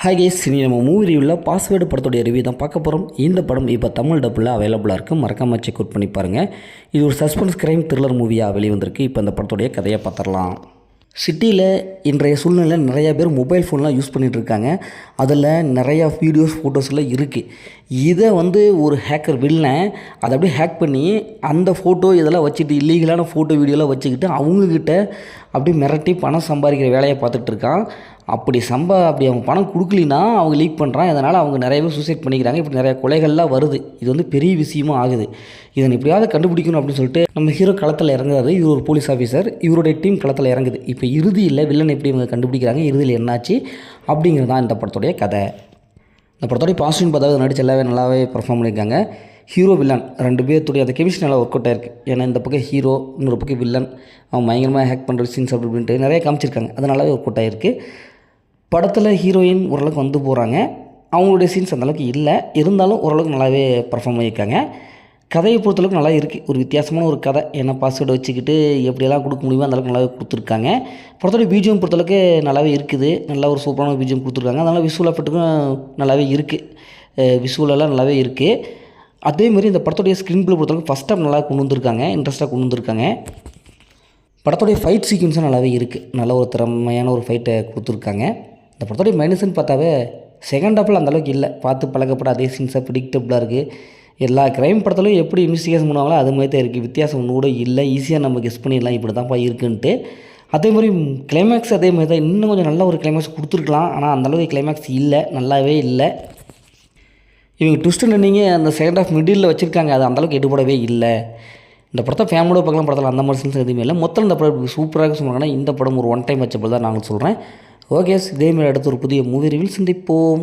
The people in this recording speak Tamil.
ஹாய் கேஸ், இனி நம்ம மூவி ரிவ்யூவில் பாஸ்வேர்டு படத்துடைய ரிவ்யூ தான் பார்க்க போகிறோம். இந்த படம் இப்போ தமிழ் டப்பில் அவைலபிளாக இருக்குது. மறக்காமல் செக் அவுட் பண்ணி பாருங்கள். இது ஒரு சஸ்பென்ஸ் கிரைம் த்ரில்லர் மூவியாக வெளிவந்திருக்கு. இப்போ இந்த படத்துடைய கதையை பார்த்துடலாம். சிட்டியில் இன்றைய சூழ்நிலையில் நிறையா பேர் மொபைல் ஃபோன்லாம் யூஸ் பண்ணிகிட்ருக்காங்க. அதில் நிறையா வீடியோஸ் ஃபோட்டோஸ்லாம் இருக்குது. இதை ஒரு ஹேக்கர் வில்லன் அதை அப்படியே ஹேக் பண்ணி அந்த ஃபோட்டோ இதெல்லாம் வச்சுட்டு இல்லீகலான ஃபோட்டோ வீடியோலாம் வச்சுக்கிட்டு அவங்கக்கிட்ட அப்படியே மிரட்டி பணம் சம்பாதிக்கிற வேலையை பார்த்துட்ருக்கான். அப்படி அவங்க பணம் கொடுக்கலின்னா அவங்க லீக் பண்ணுறான். இதனால் அவங்க நிறைய பேர் சூசைட் பண்ணிக்கிறாங்க. இப்படி நிறைய கொலைகள்லாம் வருது. இது பெரிய விஷயமும் ஆகுது. இதனை எப்படியாவது கண்டுபிடிக்கணும் அப்படின்னு சொல்லிட்டு நம்ம ஹீரோ களத்தில் இறங்குறாரு. இவர் ஒரு போலீஸ் ஆஃபீஸர். இவருடைய டீம் களத்தில் இறங்குது. இப்போ இறுதியில் வில்லன் எப்படி இவங்க கண்டுபிடிக்கிறாங்க, இறுதியில் என்னாச்சு அப்படிங்கிறது தான் இந்த படத்துடைய கதை. இந்த படத்தோடைய பாசிட்டிவ் பார்த்தாலும் நடிச்சு நல்லாவே பர்ஃபார்ம் பண்ணியிருக்காங்க. ஹீரோ வில்லன் ரெண்டு பேர்த்துடைய அந்த கெமிஸ்ட்ரி நல்லா ஒர்க் அவுட் ஆயிருக்கு. ஏன்னா இந்த பக்கம் ஹீரோ, இன்னொரு பக்கம் வில்லன், அவன் பயங்கரமாக ஹேக் பண்ணுற சீன்ஸ் அப்படின்ட்டு நிறைய காமிச்சிருக்காங்க. அது நல்லாவே ஒர்க் அவுட் ஆயிருக்கு. படத்தில் ஹீரோயின் ஓரளவுக்கு வந்து போகிறாங்க. அவங்களுடைய சீன்ஸ் அந்தளவுக்கு இல்லை, இருந்தாலும் ஓரளவுக்கு நல்லாவே பர்ஃபார்ம் பண்ணியிருக்காங்க. கதையை பொறுத்தளவுக்கு நல்லா இருக்குது. ஒரு வித்தியாசமான ஒரு கதை. ஏன்னா பாஸ்வேர்டு வச்சுக்கிட்டு எப்படியெல்லாம் கொடுக்க முடியுமோ அந்தளவுக்கு நல்லாவே கொடுத்துருக்காங்க. படத்தோடைய பிஜிஎம் பொறுத்தளவுக்கு நல்லாவே இருக்குது. நல்லா ஒரு சூப்பரான பிஜிஎம் கொடுத்துருக்காங்க. அதனால் விஷுவல் எஃபெக்ட்டுக்கும் நல்லாவே இருக்குது. விஷுவலெல்லாம் நல்லாவே இருக்குது. அதேமாதிரி இந்த படத்துடைய ஸ்க்ரீன் ப்ளே பொறுத்தளவுக்கு ஃபஸ்ட் டைம் நல்லா கொண்டு வந்திருக்காங்க. இன்ட்ரெஸ்ட்டாக கொண்டு வந்திருக்காங்க. படத்துடைய ஃபைட் சீக்வன்ஸும் நல்லாவே இருக்குது. நல்ல ஒரு திறமையான ஒரு ஃபைட்டை கொடுத்துருக்காங்க. இந்த படத்தோடைய மைனஸ்ன்னு பார்த்தாவே செகண்ட் ஹாஃபில் அந்தளவுக்கு இல்லை. பார்த்து பழக்கப்பட அதே சீன்ஸாக ப்ரிடிக்டபுளாக இருக்குது. எல்லா க்ரைம் படத்துலையும் எப்படி இன்வெஸ்டிகேஷன் பண்ணுவாங்களோ அது மாதிரி தான் இருக்குது. வித்தியாசம் ஒன்று கூட இல்லை. ஈஸியாக நம்ம கெஸ் பண்ணிடலாம் இப்படி தான்ப்பா இருக்குன்ட்டு. அதே மாதிரி கிளைமேக்ஸ் அதே மாதிரி தான். இன்னும் கொஞ்சம் நல்ல ஒரு கிளைமேக்ஸ் கொடுத்துருக்கலாம். ஆனால் அந்தளவுக்கு கிளைமேக்ஸ் இல்லை, நல்லாவே இல்லை. இவங்க ட்விஸ்ட்டு நீங்கள் அந்த செகண்ட் ஹாஃப் மிடில் வச்சுருக்காங்க. அது அந்தளவுக்கு எடுபடவே இல்லை. இந்த படத்தை ஃபேமிலியோட பார்க்கலாம். படத்தில் அந்த மாதிரி சீன்ஸ் எதுவுமே இல்லை. மொத்தம் இந்த படம் சூப்பராக சொன்னாங்கன்னா இந்த படம் ஒரு ஒன் டைம் வச்சப்போ தான் நாங்கள் சொல்கிறேன். ஓகே, இதேமாதிரி அடுத்து ஒரு புதிய மூவி ரிவ்யூ சந்திப்போம்.